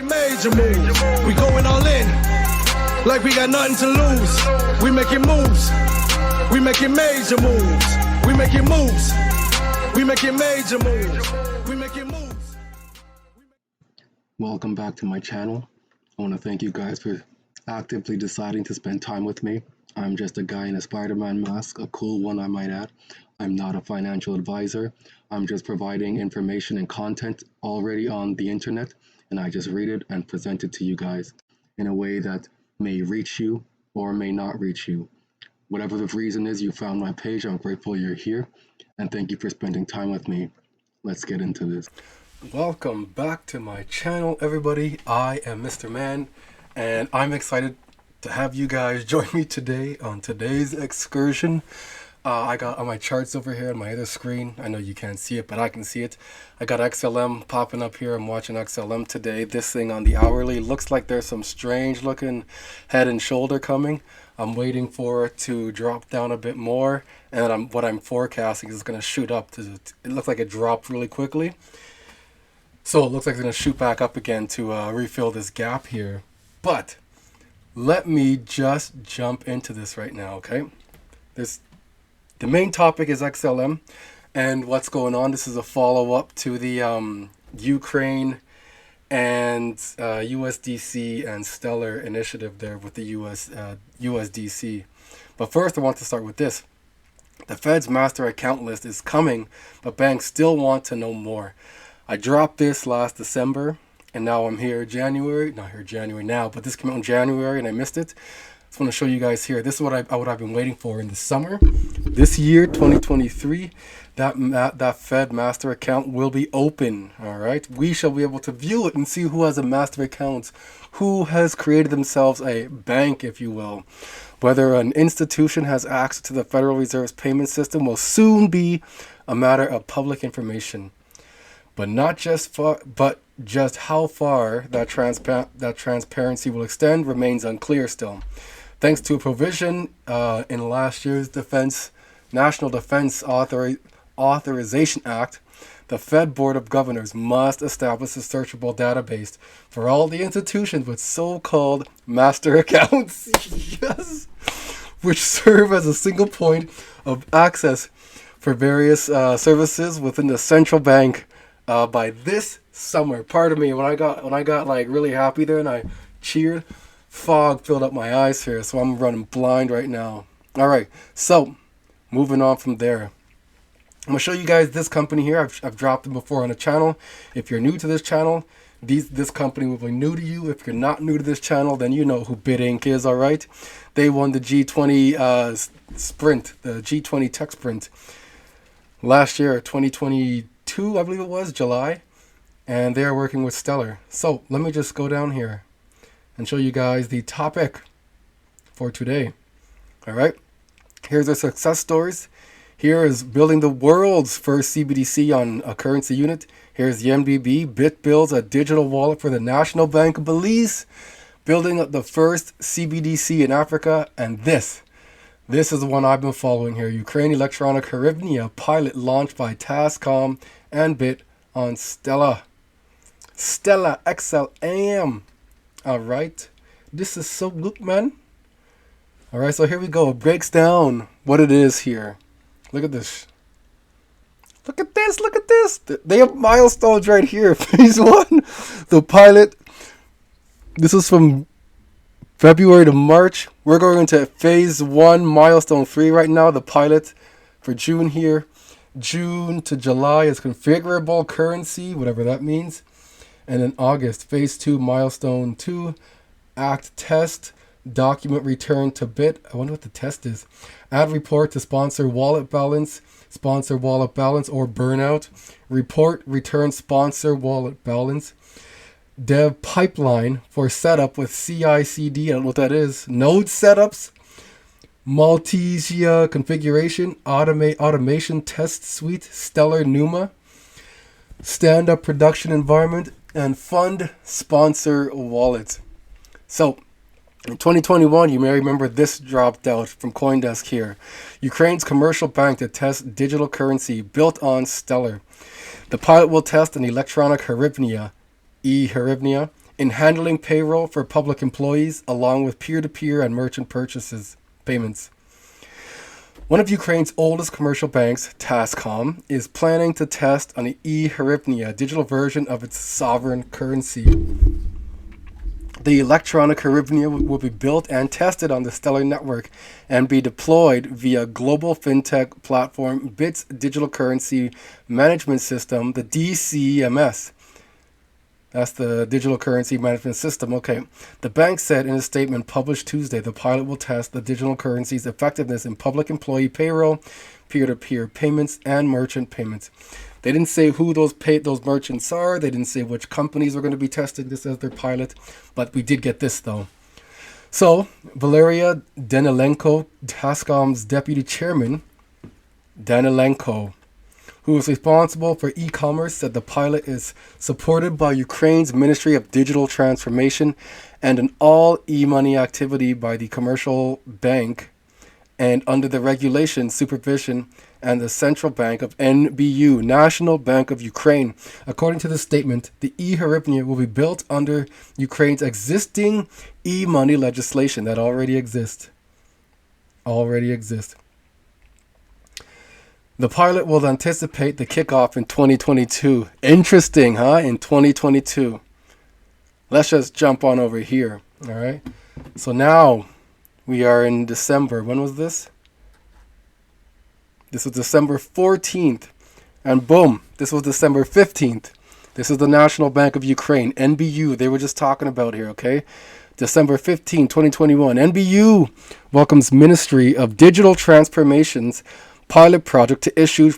Major moves. We going all in, like we got nothing to lose. We making moves. We making major moves. We making moves. We making major moves. We making moves. Welcome back to my channel. I want to thank you guys for actively deciding to spend time with me. I'm just a guy in a Spider-Man mask, a cool one I might add. I'm not a financial advisor. I'm just providing information and content already on the internet, and I just read it and present it to you guys in a way that may reach you or may not reach you. Whatever the reason is you found my page, I'm grateful you're here, and thank you for spending time with me. Let's get into this. Welcome back to my channel, everybody. I am Mr. Man, and I'm excited to have you guys join me today on today's excursion. I got on my charts over here on my other screen. I know you can't see it, but I can see it. I got XLM popping up here. I'm watching XLM today. This thing on the hourly looks like there's some strange looking head and shoulder coming. I'm waiting for it to drop down a bit more, and what I'm forecasting is going to shoot up. It looks like it dropped really quickly. So it looks like it's going to shoot back up again to refill this gap here. But let me just jump into this right now, okay? The main topic is XLM and what's going on. This is a follow-up to the Ukraine and USDC and Stellar initiative there with the USDC. But first I want to start with this. The Fed's master account list is coming, but banks still want to know more. I dropped this last December, and now I'm here January. Not here January now, but this came out in January and I missed it. I just want to show you guys here. This is what I've been waiting for in the summer. This year, 2023, that Fed master account will be open. All right, we shall be able to view it and see who has a master account, who has created themselves a bank, if you will. Whether an institution has access to the Federal Reserve's payment system will soon be a matter of public information. But just how far that transparency will extend remains unclear still. Thanks to a provision in last year's National Defense Authorization Act, the Fed Board of Governors must establish a searchable database for all the institutions with so-called master accounts, yes, which serve as a single point of access for various services within the central bank by this summer. Pardon me, when I got like really happy there and I cheered, fog filled up my eyes here, so I'm running blind right now. All right, so moving on from there, I'm gonna show you guys this company here. I've dropped them before on the channel. If you're new to this channel, this company will be new to you. If you're not new to this channel, then you know who Bit Inc. is. All right, they won the G20 sprint, the G20 tech sprint last year, 2022, I believe it was July, and they are working with Stellar. So let me just go down here and show you guys the topic for today. All right, here's our success stories. Here is building the world's first CBDC on a currency unit. Here's the MBB. Bit builds a digital wallet for the National Bank of Belize, building the first CBDC in Africa. And this is the one I've been following here. Ukraine electronic Hryvnia pilot launched by Tascom and Bit on Stellar XLM. All right, this is so good, man. All right, so here we go. It breaks down what it is here. Look at this. Look at this. Look at this. They have milestones right here. Phase 1, the pilot. This is from February to March. We're going into phase 1, milestone 3 right now. The pilot for June here. June to July is configurable currency, whatever that means. And in August, phase 2, milestone 2, act test, document return to Bit. I wonder what the test is. Add report to sponsor wallet balance or burnout. Report, return sponsor wallet balance. Dev pipeline for setup with CI/CD. I don't know what that is. Node setups. Multi configuration. Automation test suite. Stellar Numa. Stand-up production environment. And fund sponsor wallet. So in 2021, you may remember this dropped out from CoinDesk here. Ukraine's commercial bank to test digital currency built on Stellar. The pilot will test an electronic Hryvnia, e-Hryvnia, in handling payroll for public employees, along with peer-to-peer and merchant payments. One of Ukraine's oldest commercial banks, Tascom, is planning to test an e-Hryvnia, a digital version of its sovereign currency. The electronic hryvnia will be built and tested on the Stellar network and be deployed via global fintech platform BIT's digital currency management system, the DCMS. That's the digital currency management system. Okay. The bank said in a statement published Tuesday, the pilot will test the digital currency's effectiveness in public employee payroll, peer-to-peer payments, and merchant payments. They didn't say who those merchants are. They didn't say which companies are going to be testing this as their pilot. But we did get this, though. So, Valeria Danilenko, Tascom's deputy chairman, who is responsible for e-commerce, said the pilot is supported by Ukraine's Ministry of Digital Transformation and an all e-money activity by the commercial bank and under the regulation, supervision, and the Central Bank of NBU, National Bank of Ukraine. According to the statement, the e-Hryvnia will be built under Ukraine's existing e-money legislation that already exists. The pilot will anticipate the kickoff in 2022. Interesting, huh? In 2022. Let's just jump on over here. All right. So now we are in December. When was this? This was December 14th. And boom, this was December 15th. This is the National Bank of Ukraine, NBU. They were just talking about here, okay? December 15, 2021. NBU welcomes Ministry of Digital Transformation's pilot project to issue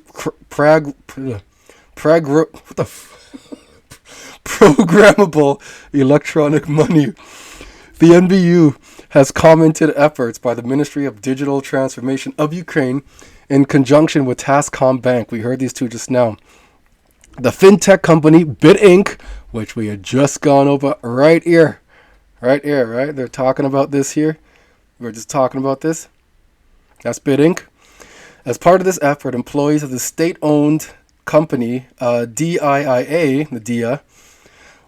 programmable electronic money. The NBU has commented efforts by the Ministry of Digital Transformation of Ukraine in conjunction with Tascom Bank. We heard these two just now. The fintech company BIT Inc., which we had just gone over right here, right? They're talking about this here. We're just talking about this. That's BIT Inc. As part of this effort, employees of the state-owned company DIIA, the DIA,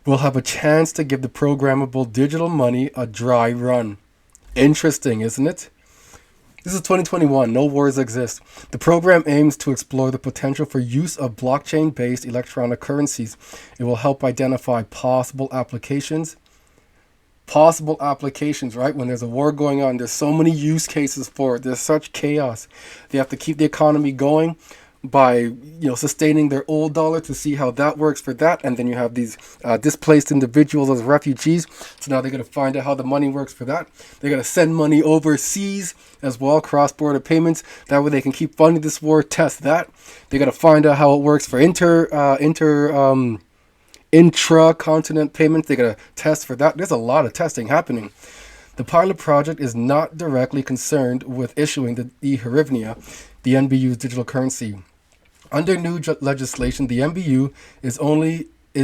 will have a chance to give the programmable digital money a dry run. Interesting, isn't it? This is 2021. No wars exist. The program aims to explore the potential for use of blockchain-based electronic currencies. It will help identify possible applications, right? When there's a war going on, there's so many use cases for it. There's such chaos. They have to keep the economy going by, sustaining their old dollar to see how that works for that. And then you have these displaced individuals as refugees. So now they're going to find out how the money works for that. They're going to send money overseas as well, cross-border payments. That way they can keep funding this war, test that. They're going to find out how it works for intra-continent payments. They're going to test for that. There's a lot of testing happening. The pilot project is not directly concerned with issuing the e-Hryvnia, the NBU's digital currency. Under new legislation, the NBU is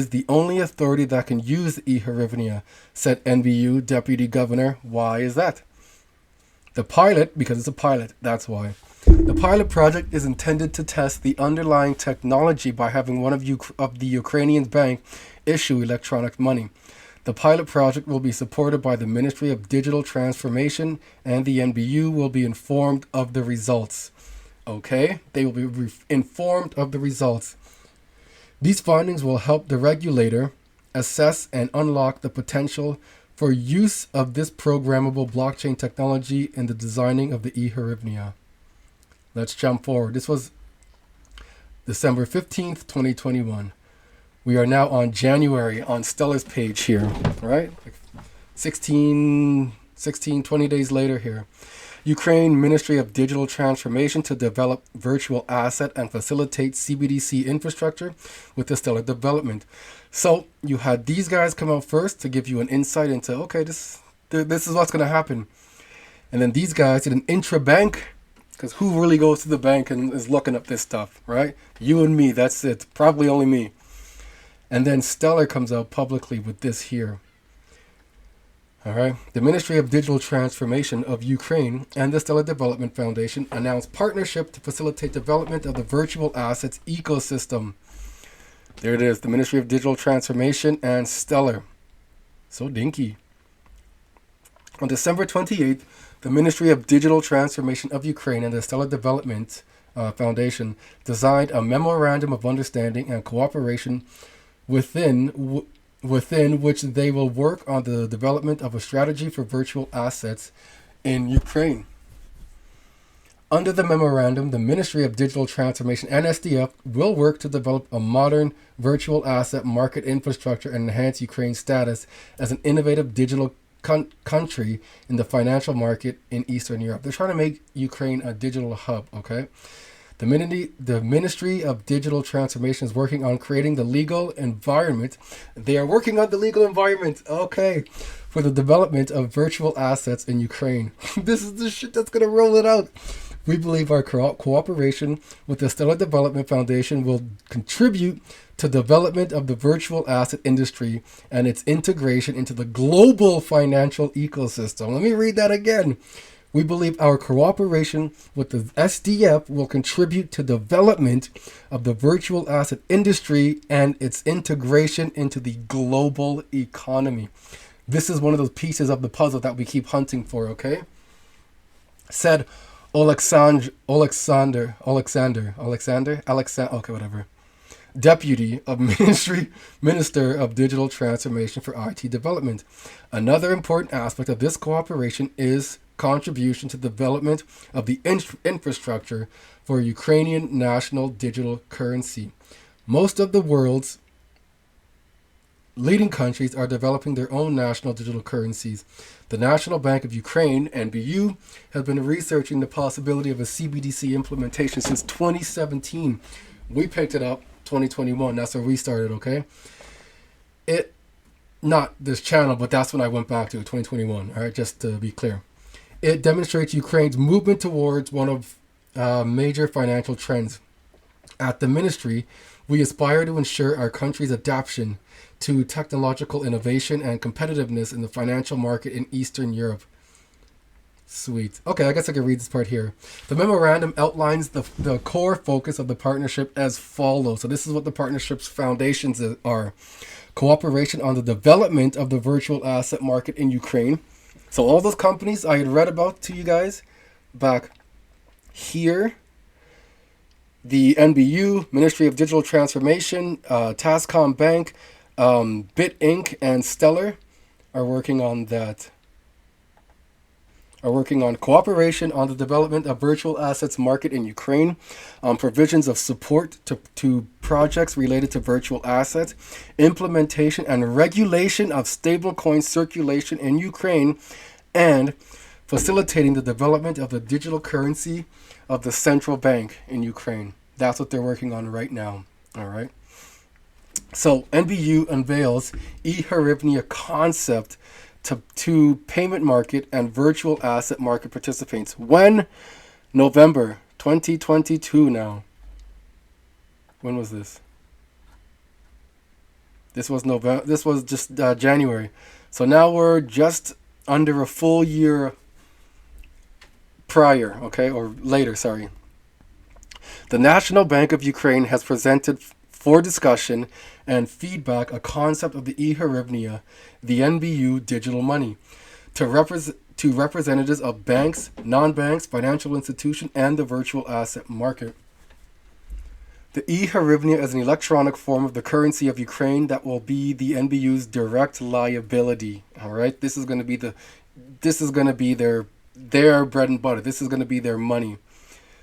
the only authority that can use the e-Hryvnia, said NBU Deputy Governor. Why is that? The pilot, because it's a pilot, that's why. The pilot project is intended to test the underlying technology by having one of the Ukrainian bank issue electronic money. The pilot project will be supported by the Ministry of Digital Transformation, and the NBU will be informed of the results. Okay? They will be informed of the results. These findings will help the regulator assess and unlock the potential for use of this programmable blockchain technology in the designing of the e-Hryvnia. Let's jump forward. This was December 15th, 2021. We are now on January on Stellar's page here, right? 20 days later here. Ukraine Ministry of Digital Transformation to develop virtual asset and facilitate CBDC infrastructure with the Stellar development. So you had these guys come out first to give you an insight into, okay, this is what's going to happen. And then these guys did an intra-bank, because who really goes to the bank and is looking up this stuff, right? You and me, that's it. Probably only me. And then Stellar comes out publicly with this here. All right. The Ministry of Digital Transformation of Ukraine and the Stellar Development Foundation announced partnership to facilitate development of the virtual assets ecosystem. There it is, the Ministry of Digital Transformation and Stellar. So dinky. On December 28th, the Ministry of Digital Transformation of Ukraine and the Stellar Development Foundation designed a memorandum of understanding and cooperation within which they will work on the development of a strategy for virtual assets in Ukraine. Under the memorandum, the Ministry of Digital Transformation and SDF will work to develop a modern virtual asset market infrastructure and enhance Ukraine's status as an innovative digital country in the financial market in Eastern Europe. They're trying to make Ukraine a digital hub, okay? The Ministry of Digital Transformation is working on creating the legal environment. They are working on the legal environment, okay, for the development of virtual assets in Ukraine. This is the shit that's going to roll it out. We believe our cooperation with the Stellar Development Foundation will contribute to development of the virtual asset industry and its integration into the global financial ecosystem. Let me read that again. We believe our cooperation with the SDF will contribute to development of the virtual asset industry and its integration into the global economy. This is one of those pieces of the puzzle that we keep hunting for, okay? Said Alexander, okay, whatever. Deputy of Minister of Digital Transformation for IT Development. Another important aspect of this cooperation is contribution to the development of the infrastructure for Ukrainian national digital currency. Most of the world's leading countries are developing their own national digital currencies. The National Bank of Ukraine, NBU, has been researching the possibility of a CBDC implementation since 2017. We picked it up 2021. That's where we started, okay? Not this channel, but that's when I went back to 2021, all right, just to be clear. It demonstrates Ukraine's movement towards one of major financial trends. At the ministry, we aspire to ensure our country's adaptation to technological innovation and competitiveness in the financial market in Eastern Europe. Sweet. Okay, I guess I can read this part here. The memorandum outlines the core focus of the partnership as follows. So this is what the partnership's foundations are. Cooperation on the development of the virtual asset market in Ukraine. So all those companies I had read about to you guys back here, the NBU, Ministry of Digital Transformation, Tascom Bank, Bit Inc., and Stellar are working on that. Are working on cooperation on the development of virtual assets market in Ukraine, provisions of support to projects related to virtual assets, implementation and regulation of stablecoin circulation in Ukraine, and facilitating the development of the digital currency of the central bank in Ukraine. That's what they're working on right now. All right. So NBU unveils e-Hryvnia concept to payment market and virtual asset market participants. When? November 2022 now. When was this? This was November. This was just January. So now we're just under a full year prior, okay, or later, sorry. The National Bank of Ukraine has presented for discussion and feedback a concept of the e-Hryvnia, the NBU digital money, to representatives of banks, non-banks, financial institutions, and the virtual asset market. The e-Hryvnia is an electronic form of the currency of Ukraine that will be the NBU's direct liability. All right, this is going to be their bread and butter. This is going to be their money.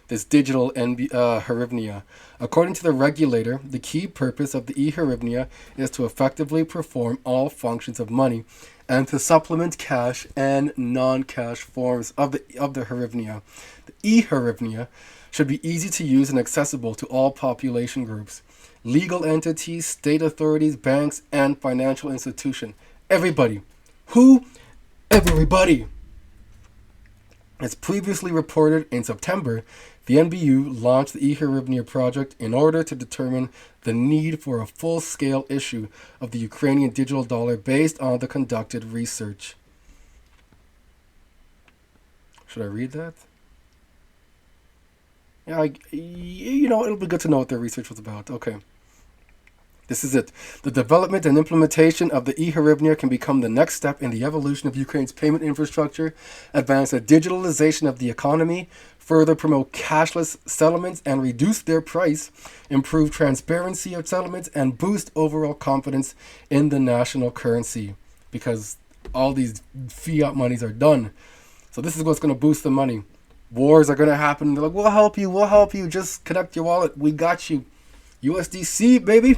This digital Hryvnia. According to the regulator, the key purpose of the e-Hryvnia is to effectively perform all functions of money and to supplement cash and non-cash forms of the Hryvnia. The e-Hryvnia should be easy to use and accessible to all population groups, legal entities, state authorities, banks, and financial institutions. Everybody. Who? Everybody. As previously reported in September, the NBU launched the e-Hryvnia project in order to determine the need for a full-scale issue of the Ukrainian digital dollar based on the conducted research. Should I read that? Yeah, it'll be good to know what their research was about. Okay. This is it. The development and implementation of the e-Hryvnia can become the next step in the evolution of Ukraine's payment infrastructure, advance the digitalization of the economy, further promote cashless settlements and reduce their price, improve transparency of settlements, and boost overall confidence in the national currency. Because all these fiat monies are done. So this is what's going to boost the money. Wars are going to happen. They're like, we'll help you. Just connect your wallet. We got you. USDC, baby.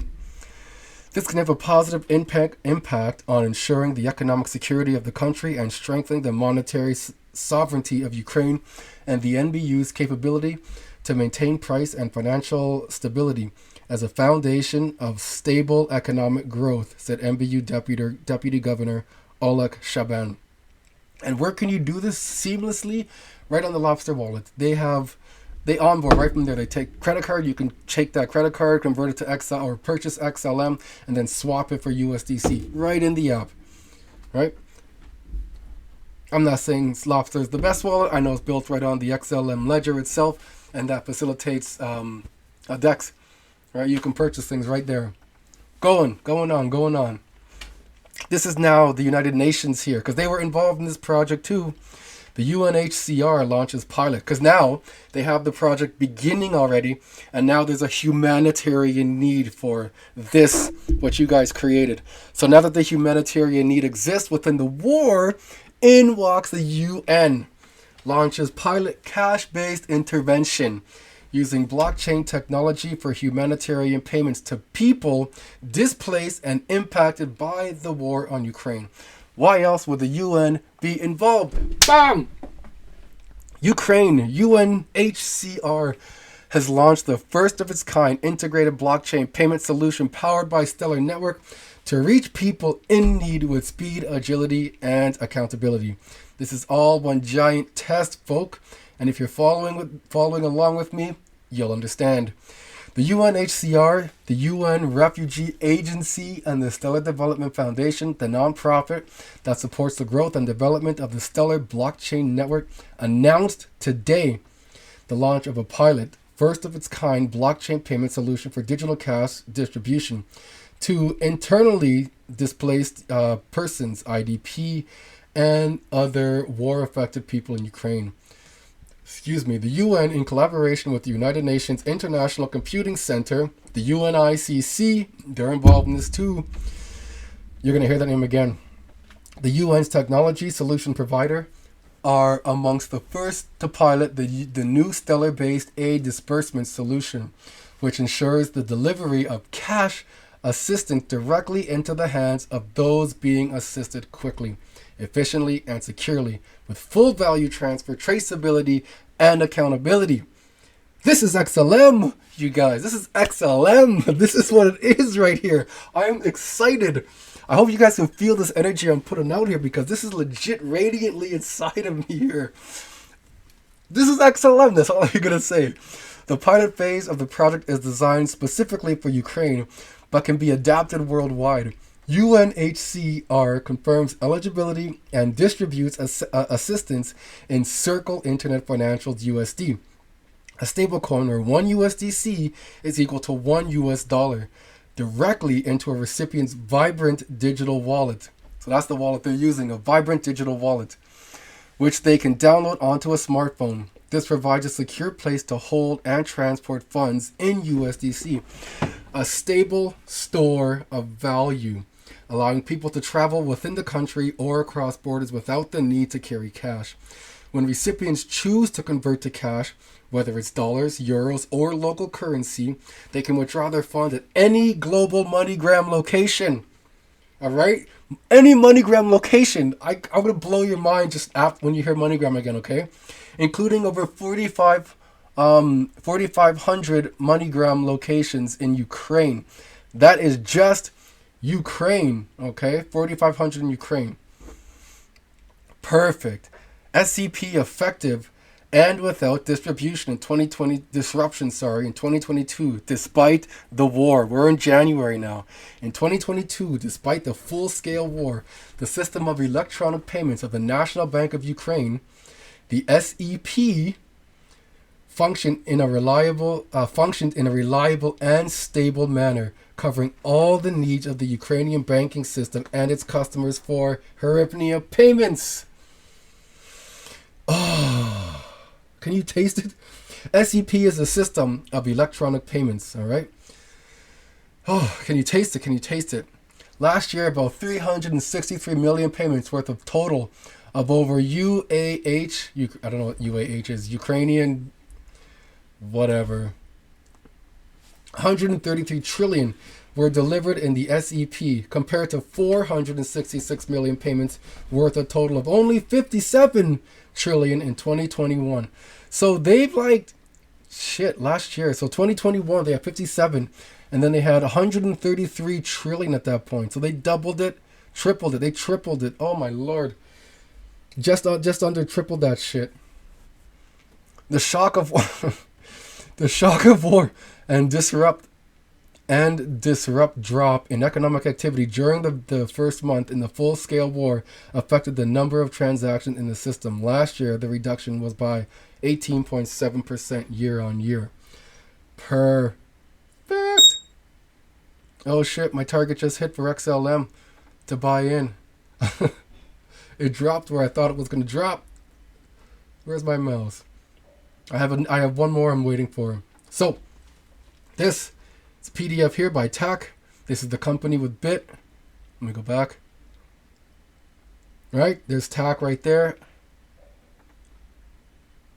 This can have a positive impact on ensuring the economic security of the country and strengthening the monetary sovereignty of Ukraine and the NBU's capability to maintain price and financial stability as a foundation of stable economic growth, said NBU Deputy Governor Oleg Shaban. And where can you do this seamlessly? Right on the Lobster wallet. They onboard right from there. They take credit card. You can take that credit card, convert it to XL or purchase XLM, and then swap it for USDC right in the app. Right? I'm not saying Lobster is the best wallet. I know it's built right on the XLM ledger itself, and that facilitates a DEX. Right? You can purchase things right there. Going on. This is now the United Nations here, because they were involved in this project too. The UNHCR launches pilot, because now they have the project beginning already, and now there's a humanitarian need for this, what you guys created. So now that the humanitarian need exists within the war, in walks the UN, launches pilot cash-based intervention using blockchain technology for humanitarian payments to people displaced and impacted by the war on Ukraine. Why else would the UN be involved? Bam! Ukraine, UNHCR, has launched the first of its kind integrated blockchain payment solution powered by Stellar Network to reach people in need with speed, agility, and accountability. This is all one giant test, folk, and if you're following along with me, you'll understand. The UNHCR, the UN Refugee Agency, and the Stellar Development Foundation, the nonprofit that supports the growth and development of the Stellar blockchain network, announced today the launch of a pilot, first of its kind blockchain payment solution for digital cash distribution to internally displaced persons, IDP, and other war-affected people in Ukraine. The UN, in collaboration with the United Nations International Computing Center, the UNICC, they're involved in this too. You're going to hear that name again. The UN's technology solution provider are amongst the first to pilot the new Stellar-based aid disbursement solution, which ensures the delivery of cash assistance directly into the hands of those being assisted quickly, efficiently, and securely, with full value transfer, traceability, and accountability. This is XLM, you guys. This is XLM. This is what it is right here. I am excited. I hope you guys can feel this energy I'm putting out here, because this is legit radiantly inside of me here. This is XLM. That's all I'm going to say. The pilot phase of the project is designed specifically for Ukraine, but can be adapted worldwide. UNHCR confirms eligibility and distributes assistance in Circle Internet Financials USD. A stablecoin, or one USDC, is equal to $1 directly into a recipient's Vibrant digital wallet. So that's the wallet they're using, a Vibrant digital wallet, which they can download onto a smartphone. This provides a secure place to hold and transport funds in USDC, a stable store of value, allowing people to travel within the country or across borders without the need to carry cash. When recipients choose to convert to cash, whether it's dollars, euros, or local currency, they can withdraw their funds at any global MoneyGram location. All right? Any MoneyGram location. I'm going to blow your mind just after when you hear MoneyGram again, okay? Including over 4,500 MoneyGram locations in Ukraine. That is just Ukraine, okay? 4,500 in Ukraine. Perfect. SCP effective and without disruption in 2022, despite the war. We're in January now. In 2022, despite the full-scale war, the system of electronic payments of the National Bank of Ukraine, the SEP, functioned in a reliable and stable manner, covering all the needs of the Ukrainian banking system and its customers for Hryvnia payments. Oh, can you taste it? SEP is a system of electronic payments, all right? Oh, can you taste it? Can you taste it? Last year, about 363 million payments worth of total of over UAH, I don't know what UAH is, Ukrainian, whatever. 133 trillion were delivered in the SEP compared to 466 million payments worth a total of only 57 trillion in 2021. So they've last year. So 2021, they had 57. And then they had 133 trillion at that point. So they doubled it, tripled it. They tripled it. Oh my lord. Just under tripled that shit. The shock of war, the shock of war and disrupt drop in economic activity during the first month in the full-scale war affected the number of transactions in the system. Last year, the reduction was by 18.7% year on year. Perfect. Oh shit, my target just hit for XLM to buy in. It dropped where I thought it was going to drop. Where's my mouse? I have one more I'm waiting for. So, this is PDF here by TAC. This is the company with Bit. Let me go back. Right, there's TAC right there.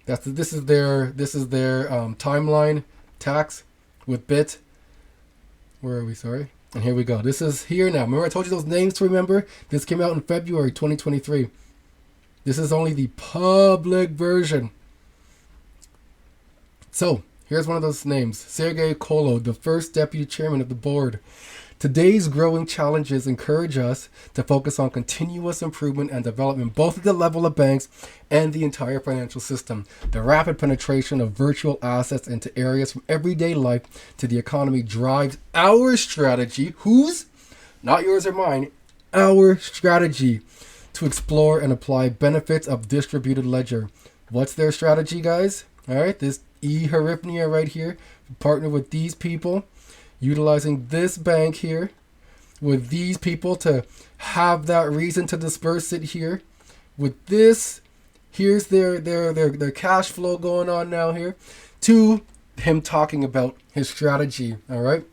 This is their timeline, tax with Bit. Where are we? Sorry. And here we go. This is here now. Remember I told you those names to remember? This came out in February 2023. This is only the public version. So, here's one of those names. Sergey Kolo, the first deputy chairman of the board. Today's growing challenges encourage us to focus on continuous improvement and development, both at the level of banks and the entire financial system. The rapid penetration of virtual assets into areas from everyday life to the economy drives our strategy. Whose? Not yours or mine. Our strategy to explore and apply benefits of distributed ledger. What's their strategy, guys? All right, this e-Hryvnia right here. Partner with these people. Utilizing this bank here with these people to have that reason to disperse it here. With this, here's their cash flow going on now here. To him talking about his strategy, all right?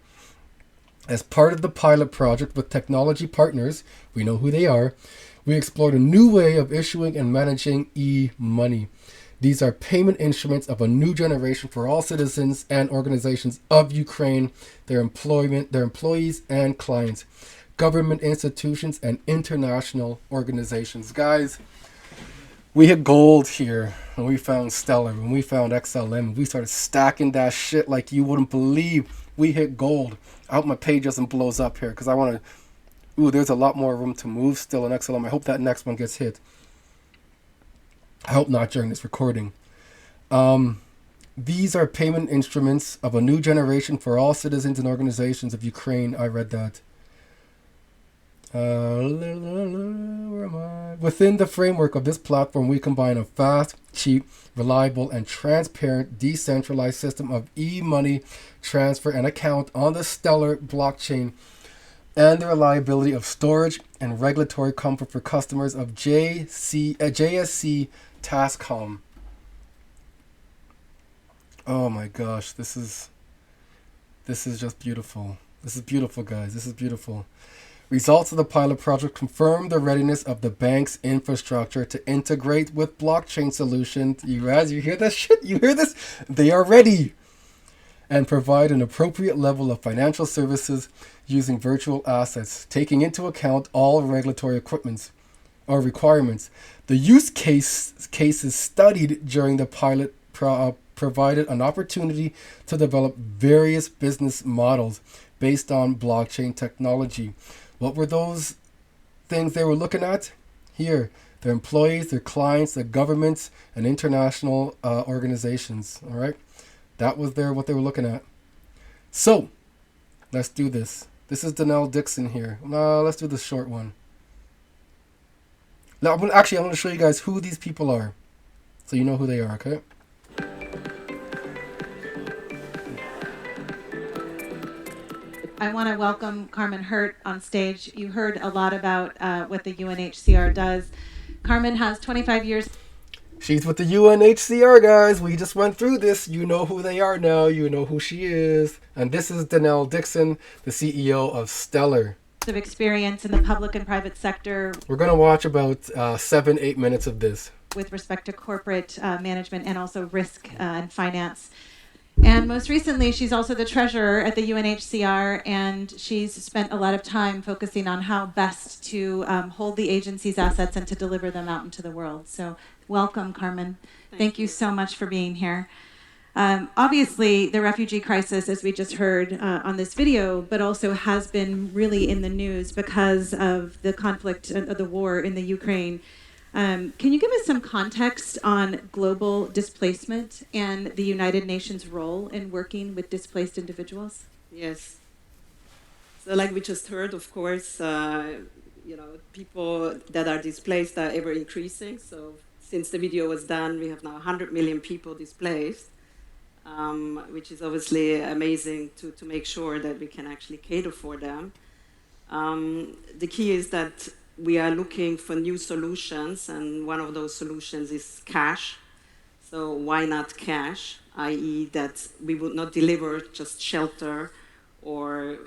As part of the pilot project with technology partners, we know who they are, we explored a new way of issuing and managing e-money. These are payment instruments of a new generation for all citizens and organizations of Ukraine, their employees and clients, government institutions and international organizations. Guys, we hit gold here when we found Stellar, when we found XLM, we started stacking that shit like you wouldn't believe. We hit gold. I hope my page doesn't blows up here because I want to, there's a lot more room to move still in XLM. I hope that next one gets hit. I hope not during this recording. These are payment instruments of a new generation for all citizens and organizations of Ukraine. I read that. Where am I? Within the framework of this platform, we combine a fast, cheap, reliable, and transparent decentralized system of e-money transfer and account on the Stellar blockchain and the reliability of storage and regulatory comfort for customers of JSC Tascom. Oh my gosh, this is just beautiful. This is beautiful, guys. This is beautiful. Results of the pilot project confirm the readiness of the bank's infrastructure to integrate with blockchain solutions. You hear that shit? You hear this? They are ready. And provide an appropriate level of financial services using virtual assets, taking into account all regulatory requirements. The use cases studied during the pilot provided an opportunity to develop various business models based on blockchain technology. What were those things they were looking at? Here, their employees, their clients, their governments, and international organizations. All right, that was what they were looking at. So, let's do this. This is Donnell Dixon here. Let's do the short one. Now, I'm going to show you guys who these people are, so you know who they are, okay? I want to welcome Carmen Hurt on stage. You heard a lot about what the UNHCR does. Carmen has 25 years. She's with the UNHCR, guys. We just went through this. You know who they are now. You know who she is. And this is Danelle Dixon, the CEO of Stellar. Of experience in the public and private sector. We're going to watch about 7-8 minutes of this. With respect to corporate management and also risk and finance. And most recently, she's also the treasurer at the UNHCR, and she's spent a lot of time focusing on how best to hold the agency's assets and to deliver them out into the world. So welcome, Carmen. Thank you so much for being here. Obviously, the refugee crisis, as we just heard on this video, but also has been really in the news because of the conflict of the war in the Ukraine. Can you give us some context on global displacement and the United Nations role in working with displaced individuals? Yes. So like we just heard, of course, people that are displaced are ever increasing. So since the video was done, we have now 100 million people displaced, which is obviously amazing to make sure that we can actually cater for them. The key is that we are looking for new solutions, and one of those solutions is cash. So why not cash, i.e. that we would not deliver just shelter or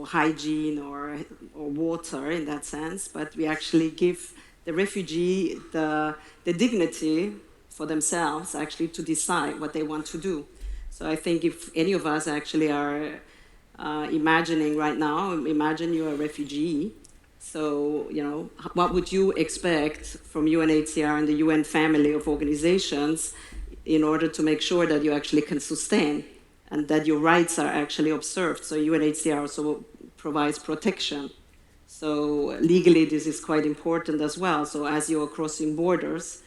hygiene or water in that sense, but we actually give the refugee the dignity for themselves actually to decide what they want to do. So I think if any of us actually are imagining right now, imagine you're a refugee. So, what would you expect from UNHCR and the UN family of organizations in order to make sure that you actually can sustain and that your rights are actually observed? So UNHCR also provides protection. So legally, this is quite important as well. So as you are crossing borders,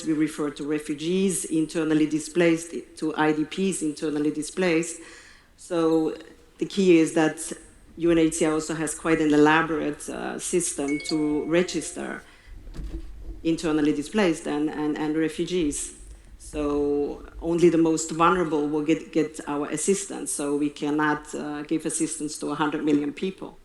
we refer to refugees, internally displaced, to IDPs, internally displaced. So the key is that UNHCR also has quite an elaborate system to register internally displaced and refugees. So only the most vulnerable will get our assistance. So we cannot give assistance to 100 million people.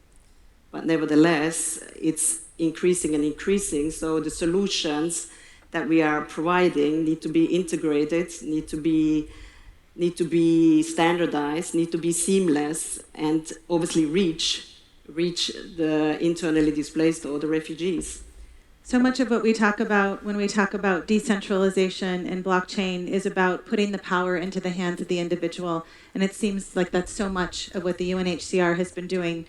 But nevertheless, it's increasing and increasing. So the solutions that we are providing need to be integrated, need to be standardized, need to be seamless, and obviously reach the internally displaced or the refugees. So much of what we talk about when we talk about decentralization and blockchain is about putting the power into the hands of the individual. And it seems like that's so much of what the UNHCR has been doing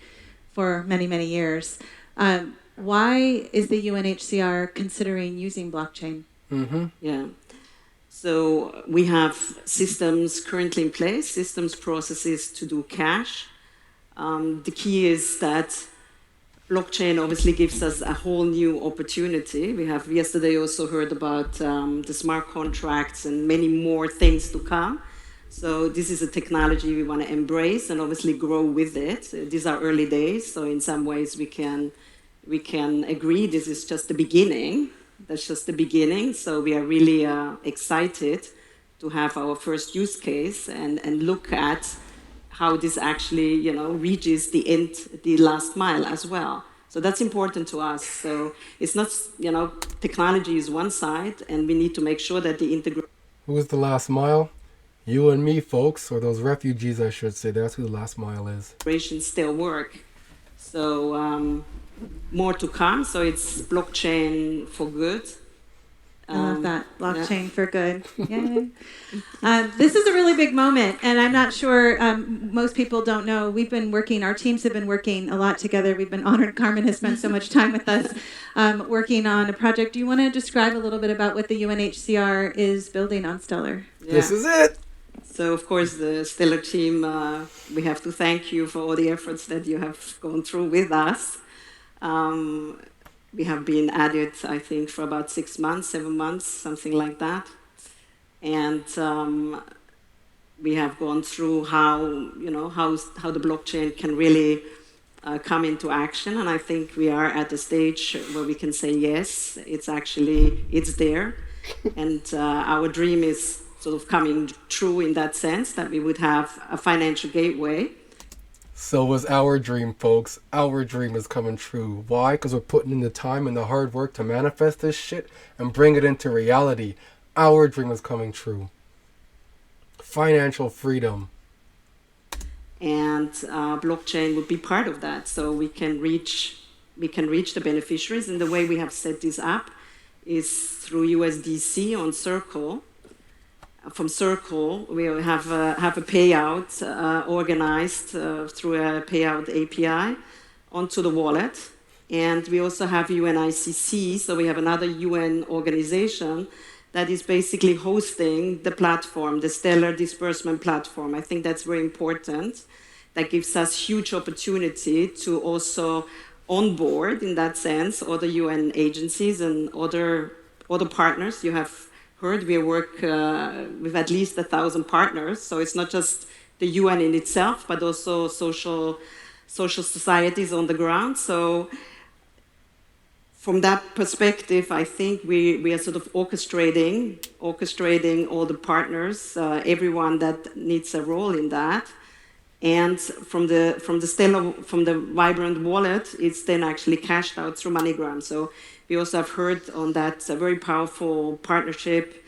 for many, many years. Why is the UNHCR considering using blockchain? Mm-hmm. Yeah. So we have systems currently in place, systems processes to do cash. The key is that blockchain obviously gives us a whole new opportunity. We have yesterday also heard about the smart contracts and many more things to come. So this is a technology we want to embrace and obviously grow with it. These are early days, so in some ways we can agree this is just the beginning. That's just the beginning. So we are really excited to have our first use case and look at how this actually, reaches the end, the last mile as well. So that's important to us. So it's not, technology is one side, and we need to make sure that the integration. Who's the last mile? You and me, folks, or those refugees, I should say. That's who the last mile is. Still work. So more to come. So it's blockchain for good. I love that. Blockchain for good. Yay. This is a really big moment, and I'm not sure most people don't know. Our teams have been working a lot together. We've been honored. Carmen has spent so much time with us working on a project. Do you want to describe a little bit about what the UNHCR is building on Stellar? Yeah. This is it. So, of course, the Stellar team, we have to thank you for all the efforts that you have gone through with us. We have been at it, I think, for about 6 months, 7 months, something like that. And we have gone through how the blockchain can really come into action. And I think we are at the stage where we can say, yes, it's there. And our dream is sort of coming true in that sense, that we would have a financial gateway. So was our dream, folks. Our dream is coming true. Why? Because we're putting in the time and the hard work to manifest this shit and bring it into reality. Our dream is coming true. Financial freedom. And blockchain would be part of that. So we can reach the beneficiaries. And the way we have set this up is through USDC on Circle. From Circle, we have a payout organized through a payout API onto the wallet. And we also have UNICC, so we have another UN organization that is basically hosting the platform, the Stellar Disbursement Platform. I think that's very important. That gives us huge opportunity to also onboard, in that sense, other UN agencies and other partners. You have heard we work with at least 1,000 partners, so it's not just the UN in itself, but also social societies on the ground. So from that perspective, I think we are sort of orchestrating all the partners, everyone that needs a role in that. And from the Vibrant wallet, it's then actually cashed out through MoneyGram. So we also have heard on that very powerful partnership,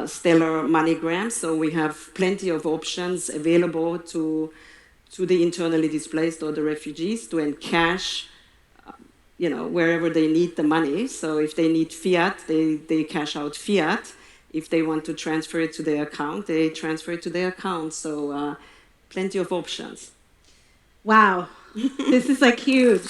Stellar MoneyGram. So we have plenty of options available to the internally displaced or the refugees to encash, wherever they need the money. So if they need fiat, they cash out fiat. If they want to transfer it to their account, they transfer it to their account. So plenty of options. Wow, this is like huge.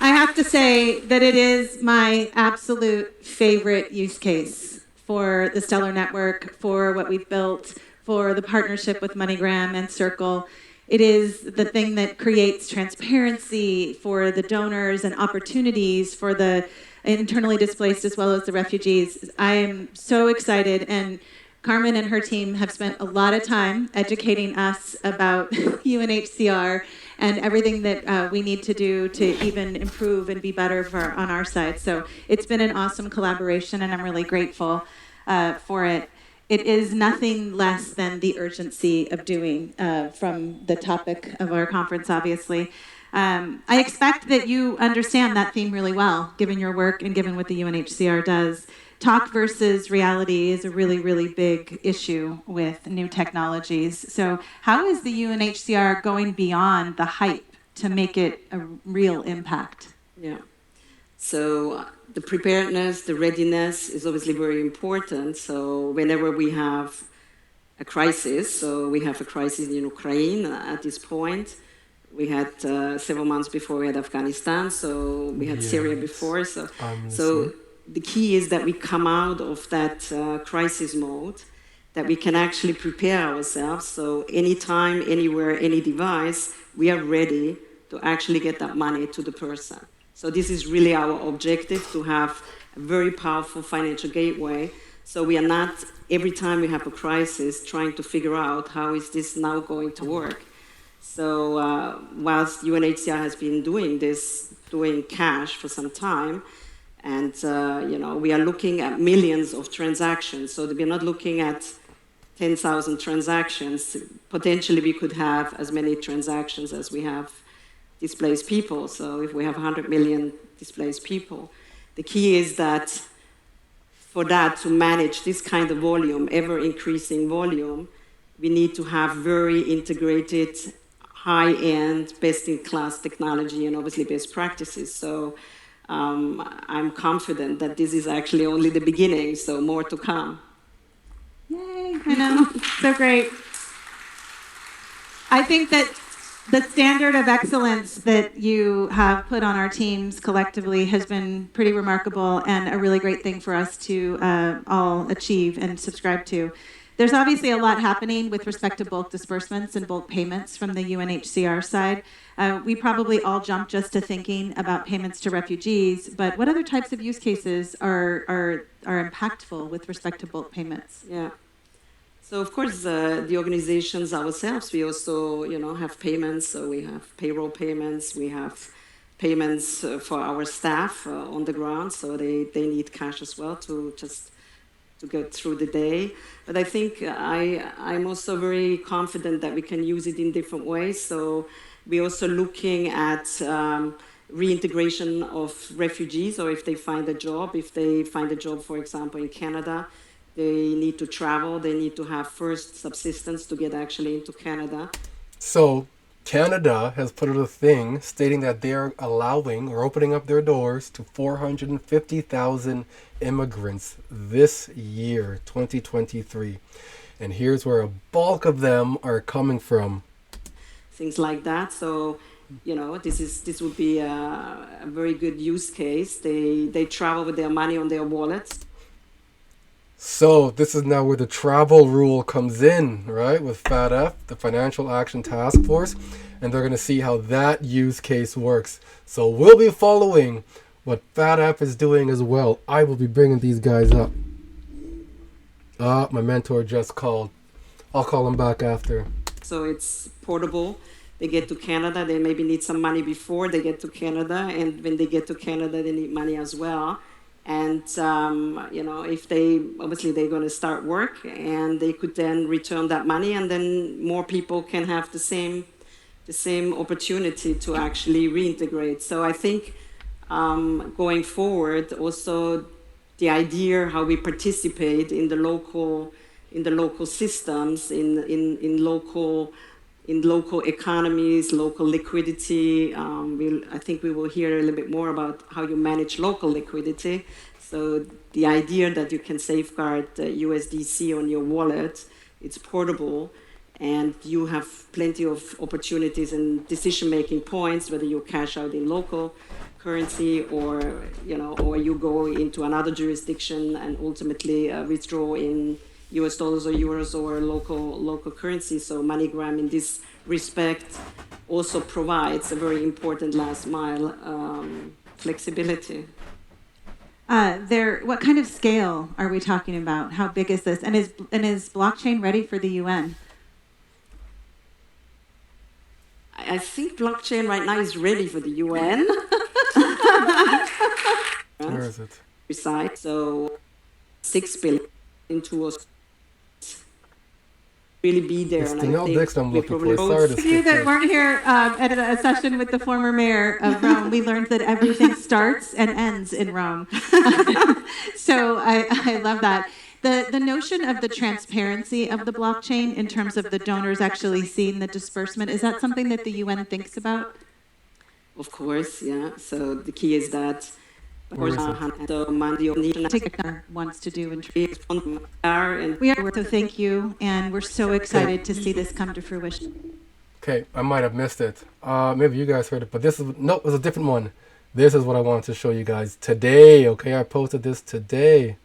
I have to say that it is my absolute favorite use case for the Stellar Network, for what we've built, for the partnership with MoneyGram and Circle. It is the thing that creates transparency for the donors and opportunities for the internally displaced as well as the refugees. I am so excited, and Carmen and her team have spent a lot of time educating us about UNHCR and everything that we need to do to even improve and be better on our side. So it's been an awesome collaboration, and I'm really grateful for it. It is nothing less than the urgency of doing, from the topic of our conference, obviously. I expect that you understand that theme really well, given your work and given what the UNHCR does. Talk versus reality is a really, really big issue with new technologies. So how is the UNHCR going beyond the hype to make it a real impact? Yeah. So the preparedness, the readiness is obviously very important. So whenever we have a crisis, so we have a crisis in Ukraine at this point. We had several months before we had Afghanistan, so we had Syria before. So the key is that we come out of that crisis mode, that we can actually prepare ourselves. So anytime, anywhere, any device, we are ready to actually get that money to the person. So this is really our objective, to have a very powerful financial gateway. So we are not, every time we have a crisis, trying to figure out how is this now going to work. So whilst UNHCR has been doing cash for some time, and we are looking at millions of transactions. So we're not looking at 10,000 transactions. Potentially, we could have as many transactions as we have displaced people. So if we have 100 million displaced people, the key is that for that to manage this kind of volume, ever-increasing volume, we need to have very integrated, high-end, best-in-class technology and obviously best practices. So I'm confident that this is actually only the beginning, so more to come. Yay, I know, so great. I think that the standard of excellence that you have put on our teams collectively has been pretty remarkable and a really great thing for us to all achieve and subscribe to. There's obviously a lot happening with respect to bulk disbursements and bulk payments from the UNHCR side. We probably all jump just to thinking about payments to refugees, but what other types of use cases are impactful with respect to bulk payments? Yeah. So of course, the organizations ourselves, we also have payments. So we have payroll payments, we have payments for our staff on the ground, so they need cash as well to get through the day. But I think I'm also very confident that we can use it in different ways. So we're also looking at reintegration of refugees, or if they find a job, for example, in Canada, they need to travel, they need to have first subsistence to get actually into Canada. So Canada has put out a thing stating that they're allowing or opening up their doors to 450,000 immigrants this year, 2023. And here's where a bulk of them are coming from. Things like that. So, this would be a very good use case. They travel with their money on their wallets. So this is now where the travel rule comes in, right? With FATF, the Financial Action Task Force, and they're going to see how that use case works. So we'll be following what FATF is doing as well. I will be bringing these guys up. My mentor just called. I'll call him back after. So it's portable. They get to Canada. They maybe need some money before they get to Canada, and when they get to Canada, they need money as well. And, if they're going to start work, and they could then return that money, and then more people can have the same opportunity to actually reintegrate. So I think going forward, also the idea how we participate in the local systems, in local economies, local liquidity. I think we will hear a little bit more about how you manage local liquidity. So the idea that you can safeguard USDC on your wallet, it's portable, and you have plenty of opportunities and decision-making points, whether you cash out in local currency or you go into another jurisdiction and ultimately withdraw in US dollars or euros or local currency. So MoneyGram in this respect also provides a very important last mile flexibility. What kind of scale are we talking about? How big is this? And is blockchain ready for the UN? I think blockchain right now is ready for the UN. Where is it? So 6 billion into really be there. It's and the I think I'm we looking probably for. Sorry to Those of you skip that this. weren't here at a session with the former mayor of Rome, we learned that everything starts and ends in Rome. So I love that. The notion of the transparency of the blockchain in terms of the donors actually seeing the disbursement, is that something that the UN thinks about? Of course, yeah. So the key is that wants to do. And We are, so thank you, and we're so excited to see this come to fruition. Okay, I might have missed it. Maybe you guys heard it, but it was a different one. This is what I wanted to show you guys today. Okay, I posted this today.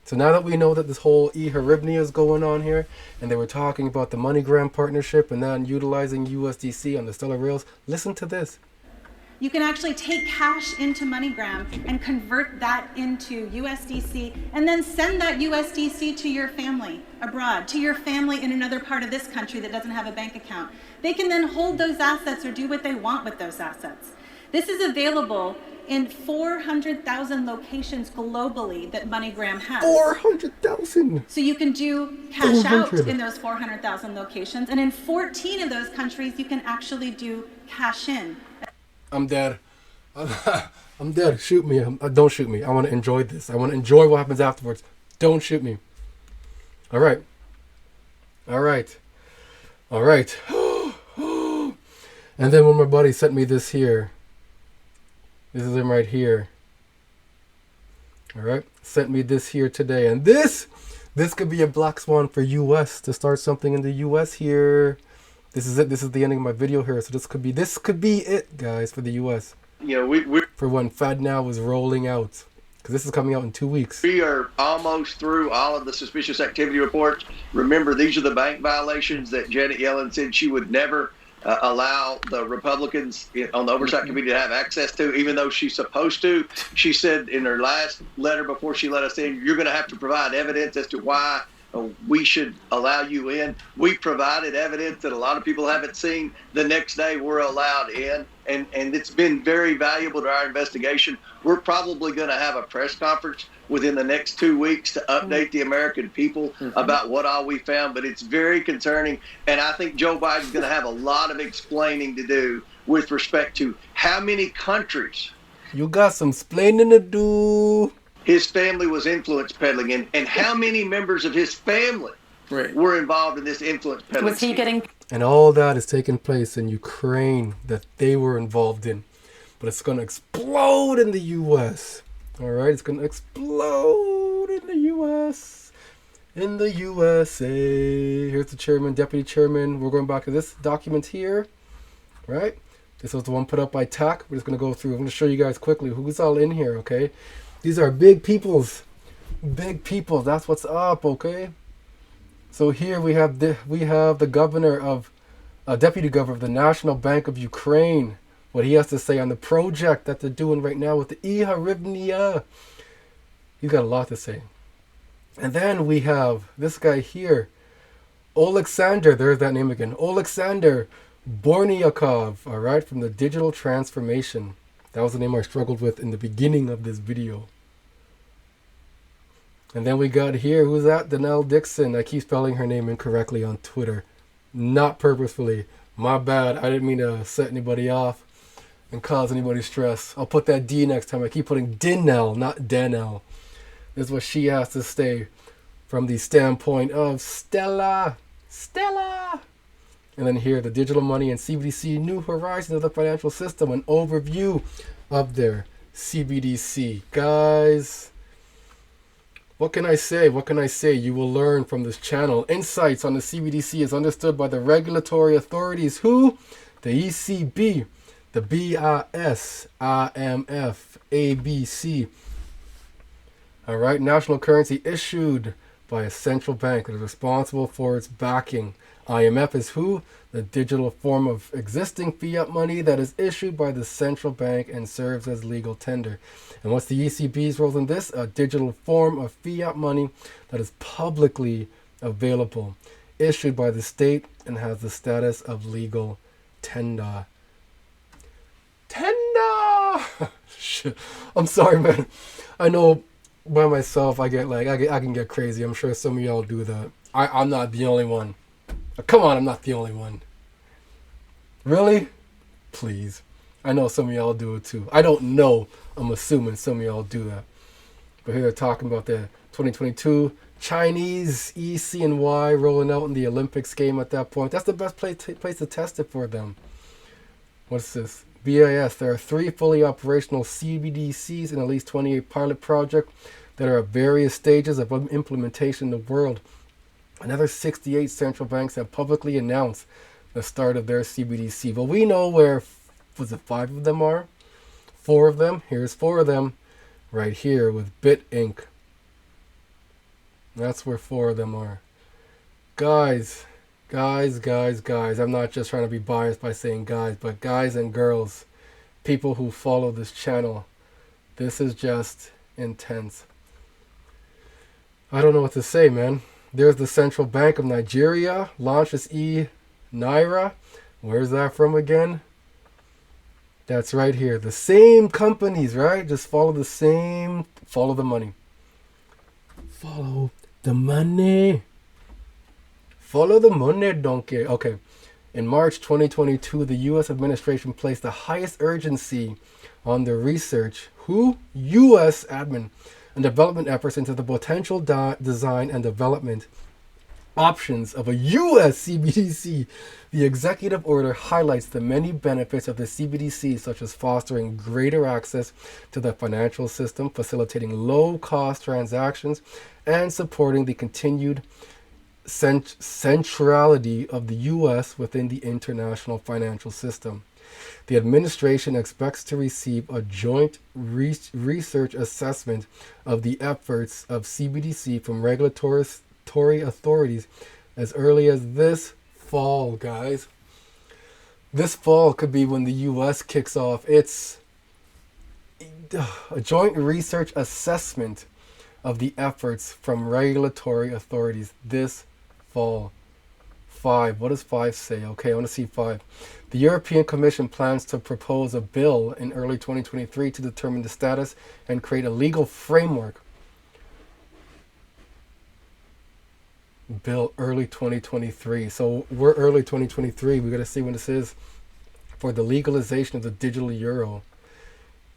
So now that we know that this whole e-Hryvnia is going on here, and they were talking about the MoneyGram partnership and then utilizing USDC on the Stellar Rails, listen to this. You can actually take cash into MoneyGram and convert that into USDC and then send that USDC to your family abroad, to your family in another part of this country that doesn't have a bank account. They can then hold those assets or do what they want with those assets. This is available in 400,000 locations globally that MoneyGram has. 400,000! So you can do cash out 400. in those 400,000 locations, and in 14 of those countries you can actually do cash in. I'm dead. I'm dead. Shoot me. Don't shoot me. I want to enjoy this. I want to enjoy what happens afterwards. Don't shoot me. All right. All right. All right. And then when my buddy sent me this here. This is him right here. All right. Sent me this here today. And this could be a black swan for US to start something in the US here. This is it. This is the ending of my video here. So this could be it, guys, for the US. We For when FedNow is rolling out. Because this is coming out in 2 weeks. we are almost through all of the suspicious activity reports. Remember, these are the bank violations that Janet Yellen said she would never allow the Republicans on the Oversight Committee to have access to, even though she's supposed to. She said in her last letter before she let us in, you're going to have to provide evidence as to why we should allow you in. We provided evidence that a lot of people haven't seen. The next day we're allowed in, and it's been very valuable to our investigation. We're probably going to have a press conference within the next 2 weeks to update the American people about what all we found, but it's very concerning, and I think Joe Biden's going to have a lot of explaining to do with respect to how many countries You got some splaining to do. his family was influence peddling in, and how many members of his family were involved in this influence peddling. Was he getting And all that is taking place in Ukraine that they were involved in. But it's going to explode in the U.S. All right? It's going to explode in the U.S. In the USA. Here's the chairman, deputy chairman. We're going back to this document here. Right? This was the one put up by TAC. We're just going to go through. I'm going to show you guys quickly who's all in here, okay? These are big peoples. Big people. That's what's up, okay? So here we have the governor of, deputy governor of the National Bank of Ukraine. What he has to say on the project that they're doing right now with the e-Hryvnia. He's got a lot to say. And then we have this guy here, Alexander. There's that name again. Alexander Borniakov, all right, from the Digital Transformation. That was the name I struggled with in the beginning of this video. And then we got here, who's that? Danelle Dixon. I keep spelling her name incorrectly on Twitter. Not purposefully. My bad. I didn't mean to set anybody off and cause anybody stress. I'll put that D next time. I keep putting Dinelle, not Danelle. This is what she has to say from the standpoint of Stella. Stella! And then here, the digital money and CBDC, new horizons of the financial system, an overview of their CBDC. Guys, what can I say? What can I say? You will learn from this channel. Insights on the CBDC is understood by the regulatory authorities. Who? The ECB, the BIS, IMF, ABC. All right, national currency issued by a central bank that is responsible for its backing. IMF is who? The digital form of existing fiat money that is issued by the central bank and serves as legal tender. And what's the ECB's role in this? A digital form of fiat money that is publicly available, issued by the state, and has the status of legal tender. Tender! Shit. I'm sorry, man. I know by myself I can get crazy. I'm sure some of y'all do that. I'm not the only one. Come on, I'm not the only one. Really? Please. I know some of y'all do it too. I don't know. I'm assuming some of y'all do that. But here they're talking about the 2022 Chinese ECNY rolling out in the Olympics game at that point. That's the best place to test it for them. What's this? BIS. There are 3 fully operational CBDCs and at least 28 pilot projects that are at various stages of implementation in the world. Another 68 central banks have publicly announced the start of their CBDC. But we know where, was it 5 of them are? 4 of them. Here's 4 of them right here with Bit Inc. That's where 4 of them are. Guys. I'm not just trying to be biased by saying guys, but guys and girls, people who follow this channel. This is just intense. I don't know what to say, man. There's the Central Bank of Nigeria, launched its e-Naira. Where's that from again? That's right here. The same companies, right? Just follow the money. Follow the money. Follow the money, donkey. Okay. In March 2022, the U.S. administration placed the highest urgency on the research, U.S. admin, and development efforts into the potential design and development options of a U.S. CBDC. The executive order highlights the many benefits of the CBDC, such as fostering greater access to the financial system, facilitating low-cost transactions, and supporting the continued centrality of the U.S. within the international financial system. The administration expects to receive a joint research assessment of the efforts of CBDC from regulatory authorities as early as this fall, guys. This fall could be when the U.S. kicks off its a joint research assessment of the efforts from regulatory authorities this fall. 5. What does 5 say? Okay, I want to see 5. The European Commission plans to propose a bill in early 2023 to determine the status and create a legal framework. Bill early 2023. So we're early 2023. We got to see when this is for the legalization of the digital euro.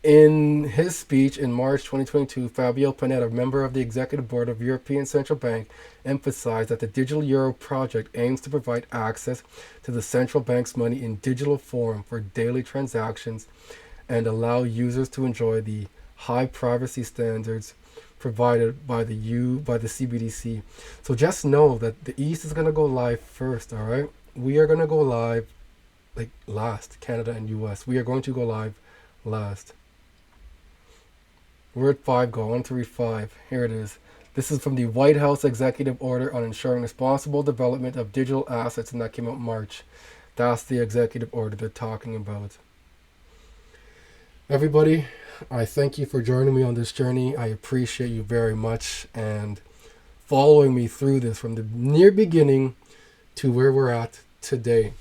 In his speech in March 2022, Fabio Panetta, member of the Executive Board of European Central Bank, emphasized that the digital euro project aims to provide access to the central bank's money in digital form for daily transactions and allow users to enjoy the high privacy standards provided by the CBDC. So just know that the East is going to go live first, all right? We are going to go live like last, Canada and US. We are going to go live last. We're at 5 go. I want to read 5. Here it is. This is from the White House Executive Order on Ensuring Responsible Development of Digital Assets, and that came out in March. That's the executive order they're talking about. Everybody, I thank you for joining me on this journey. I appreciate you very much and following me through this from the near beginning to where we're at today.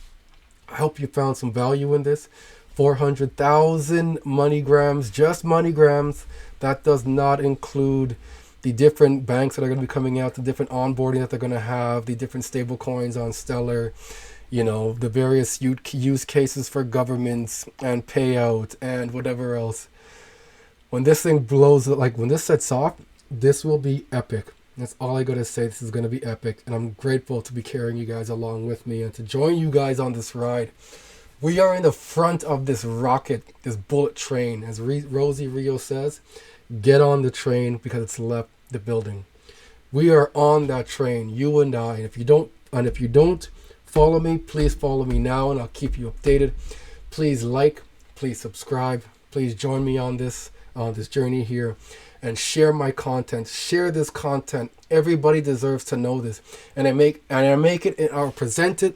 I hope you found some value in this. 400,000 MoneyGrams, just MoneyGrams. That does not include the different banks that are going to be coming out, the different onboarding that they're going to have, the different stable coins on Stellar, you know, the various use cases for governments and payout and whatever else. When this thing blows, like when this sets off, this will be epic. That's all I got to say. This is going to be epic. And I'm grateful to be carrying you guys along with me and to join you guys on this ride. We are in the front of this rocket, this bullet train. As Rosie Rio says, get on the train because it's left the building. We are on that train, you and I. And if you don't follow me, please follow me now and I'll keep you updated. Please like, please subscribe, please join me on this journey here and share my content. Share this content. Everybody deserves to know this. And I make it or present it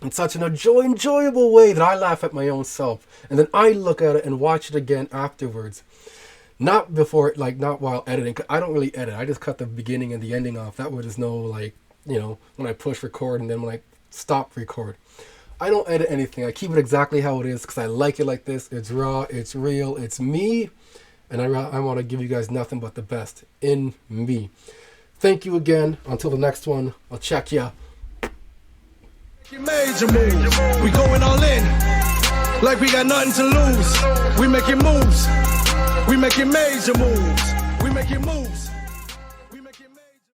in such an enjoyable way that I laugh at my own self. And then I look at it and watch it again afterwards. Not before, like, not while editing. I don't really edit. I just cut the beginning and the ending off. That way there's no, like, you know, when I push record and then when I stop record. I don't edit anything. I keep it exactly how it is because I like it like this. It's raw, it's real, it's me. And I want to give you guys nothing but the best in me. Thank you again. Until the next one, I'll check ya. Major moves. We going all in. Like we got nothing to lose. We making moves. We making major moves. We making moves.